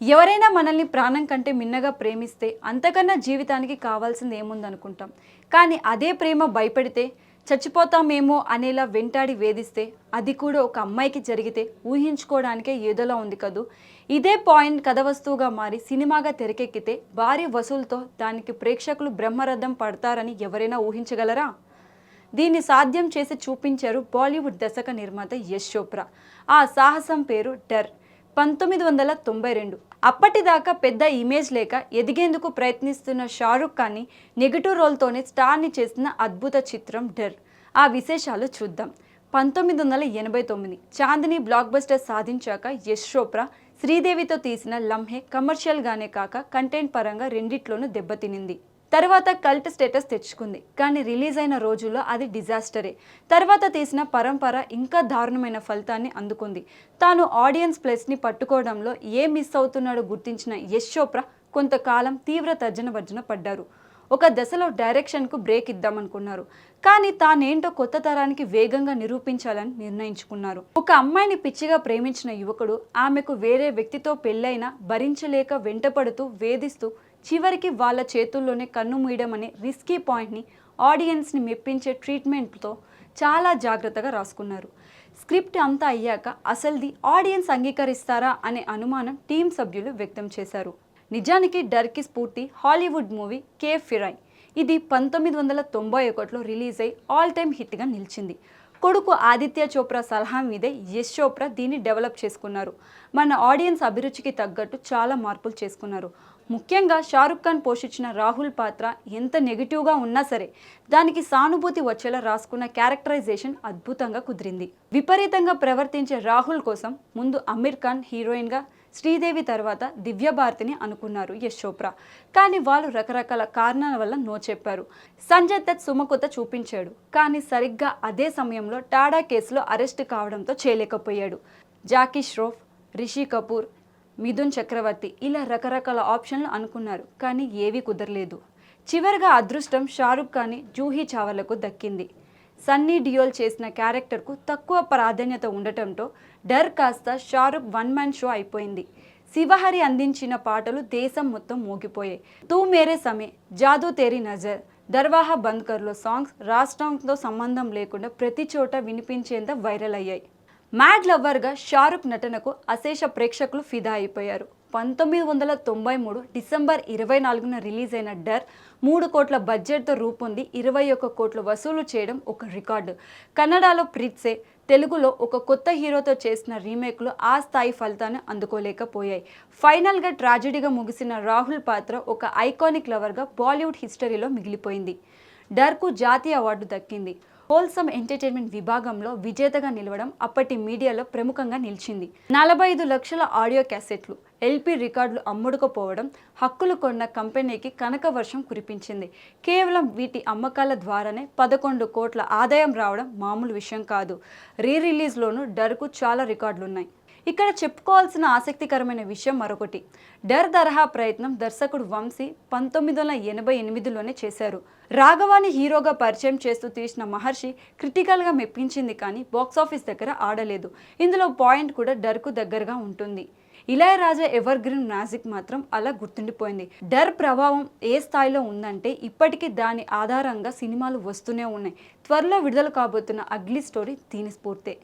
ఎవరైనా మనల్ని ప్రాణం కంటే మిన్నగా ప్రేమిస్తే అంతకన్నా జీవితానికి కావాల్సింది ఏముందనుకుంటాం. కానీ అదే ప్రేమ భయపెడితే చచ్చిపోతామేమో అనేలా వెంటాడి వేధిస్తే అది కూడా ఒక అమ్మాయికి జరిగితే ఊహించుకోవడానికే ఏదోలా ఉంది కదూ. ఇదే పాయింట్ కథ వస్తువుగా మారి సినిమాగా తెరకెక్కితే భారీ వసూలుతో దానికి ప్రేక్షకులు బ్రహ్మరథం పడతారని ఎవరైనా ఊహించగలరా? దీన్ని సాధ్యం చేసి చూపించారు బాలీవుడ్ దర్శక నిర్మాత యశ్ చోప్రా. ఆ సాహసం పేరు డర్. 1992. అప్పటిదాకా పెద్ద ఇమేజ్ లేక ఎదిగేందుకు ప్రయత్నిస్తున్న షారుఖ్ ఖాన్ని నెగిటివ్ రోల్తోనే స్టార్ని చేసిన అద్భుత చిత్రం డర్. ఆ విశేషాలు చూద్దాం. 1989 చాందిని బ్లాక్ బస్టర్ సాధించాక యశ్ చోప్రా శ్రీదేవితో తీసిన లంహే కమర్షియల్గానే కాక కంటెంట్ పరంగా రెండిట్లోనూ దెబ్బతినింది. తర్వాత కల్ట్ స్టేటస్ తెచ్చుకుంది. కానీ రిలీజ్ అయిన రోజుల్లో అది డిజాస్టరే. తర్వాత తీసిన పరంపర ఇంకా దారుణమైన ఫలితాన్ని అందుకుంది. తాను ఆడియన్స్ ప్లేస్ని పట్టుకోవడంలో ఏ మిస్ అవుతున్నాడో గుర్తించిన యశ్ చోప్రా కొంతకాలం తీవ్ర తర్జన భర్జన పడ్డారు. ఒక దశలో డైరెక్షన్కు బ్రేక్ ఇద్దామనుకున్నారు. కానీ తానేంటో కొత్త తరానికి వేగంగా నిరూపించాలని నిర్ణయించుకున్నారు. ఒక అమ్మాయిని పిచ్చిగా ప్రేమించిన యువకుడు ఆమెకు వేరే వ్యక్తితో పెళ్ళైనా భరించలేక వెంటపడుతూ వేధిస్తూ చివరికి వాళ్ళ చేతుల్లోనే కన్ను మూయడం అనే రిస్కీ పాయింట్ని ఆడియన్స్ని మెప్పించే ట్రీట్మెంట్తో చాలా జాగ్రత్తగా రాసుకున్నారు. స్క్రిప్ట్ అంతా అయ్యాక అసలుది ఆడియన్స్ అంగీకరిస్తారా అనే అనుమానం టీం సభ్యులు వ్యక్తం చేశారు. నిజానికి డర్కి స్ఫూర్తి హాలీవుడ్ మూవీ కే ఫిరాయ్. ఇది 1991లో రిలీజ్ అయి ఆల్ టైమ్ హిట్గా నిలిచింది. కొడుకు ఆదిత్య చోప్రా సలహా మీదే యశ్ చోప్రా దీన్ని డెవలప్ చేసుకున్నారు. మన ఆడియన్స్ అభిరుచికి తగ్గట్టు చాలా మార్పులు చేసుకున్నారు. ముఖ్యంగా షారుఖ్ ఖాన్ పోషించిన రాహుల్ పాత్ర ఎంత నెగిటివ్గా ఉన్నా సరే దానికి సానుభూతి వచ్చేలా రాసుకున్న క్యారెక్టరైజేషన్ అద్భుతంగా కుదిరింది. విపరీతంగా ప్రవర్తించే రాహుల్ కోసం ముందు అమీర్ ఖాన్ హీరోయిన్గా, శ్రీదేవి తర్వాత దివ్య భారతిని అనుకున్నారు యశ్ చోప్రా. కానీ వాళ్ళు రకరకాల కారణాల వల్ల నో చెప్పారు. సంజయ్ దత్ సుమకుత చూపించాడు. కానీ సరిగ్గా అదే సమయంలో టాడా కేసులో అరెస్ట్ కావడంతో చేయలేకపోయాడు. జాకీ ష్రోఫ్, రిషి కపూర్, మిథున్ చక్రవర్తి ఇలా రకరకాల ఆప్షన్లు అనుకున్నారు. కానీ ఏవీ కుదరలేదు. చివరిగా అదృష్టం షారుఖ్ ఖాన్, జూహీ చావ్లాకు దక్కింది. సన్నీ డియోల్ చేసిన క్యారెక్టర్కు తక్కువ ప్రాధాన్యత ఉండటంతో డర్ కాస్త షారుఖ్ వన్ మ్యాన్ షో అయిపోయింది. శివహరి అందించిన పాటలు దేశం మొత్తం మోగిపోయాయి. తూ మేరే సమే, జాదూ తేరీ నజర్, దర్వాహా బంద్ కర్లో సాంగ్స్ రాష్ట్రంతో సంబంధం లేకుండా ప్రతి చోట వినిపించేంత వైరల్ అయ్యాయి. మ్యాడ్ లవర్గా షారుఖ్ నటనకు అశేష ప్రేక్షకులు ఫిదా అయిపోయారు. 1993 డిసెంబర్ 24న రిలీజ్ అయిన డర్ 3 కోట్ల బడ్జెట్తో రూపొంది 21 కోట్లు వసూలు చేయడం ఒక రికార్డు. కన్నడలో ప్రీత్సే, తెలుగులో ఒక కొత్త హీరోతో చేసిన రీమేక్లు ఆ స్థాయి ఫలితాన్ని అందుకోలేకపోయాయి. ఫైనల్గా ట్రాజెడీగా ముగిసిన రాహుల్ పాత్ర ఒక ఐకానిక్ లవర్గా బాలీవుడ్ హిస్టరీలో మిగిలిపోయింది. డర్కు జాతీయ అవార్డు దక్కింది. హోల్సమ్ ఎంటర్టైన్మెంట్ విభాగంలో విజేతగా నిలవడం అప్పటి మీడియాలో ప్రముఖంగా నిలిచింది. 45 లక్షల ఆడియో క్యాసెట్లు, ఎల్పీ రికార్డులు అమ్ముడుకుపోవడం హక్కులు కొన్న కంపెనీకి కనక వర్షం కురిపించింది. కేవలం వీటి అమ్మకాల ద్వారానే 11 కోట్ల ఆదాయం రావడం మామూలు విషయం కాదు. రిలీజ్లోనూ డర్కు చాలా రికార్డులున్నాయి. ఇక్కడ చెప్పుకోవాల్సిన ఆసక్తికరమైన విషయం మరొకటి. డర్ తరహా ప్రయత్నం దర్శకుడు వంశీ 1988లోనే చేశారు. రాఘవాని హీరోగా పరిచయం చేస్తూ తీసిన మహర్షి క్రిటికల్గా మెప్పించింది కానీ బాక్సాఫీస్ దగ్గర ఆడలేదు. ఇందులో పాయింట్ కూడా డర్కు దగ్గరగా ఉంటుంది. ఇళయరాజా ఎవర్ గ్రీన్ మ్యూజిక్ మాత్రం అలా గుర్తుండిపోయింది. డర్ ప్రభావం ఏ స్థాయిలో ఉందంటే ఇప్పటికీ దాని ఆధారంగా సినిమాలు వస్తూనే ఉన్నాయి. త్వరలో విడుదల కాబోతున్న అగ్లీ స్టోరీ దీని స్ఫూర్తే.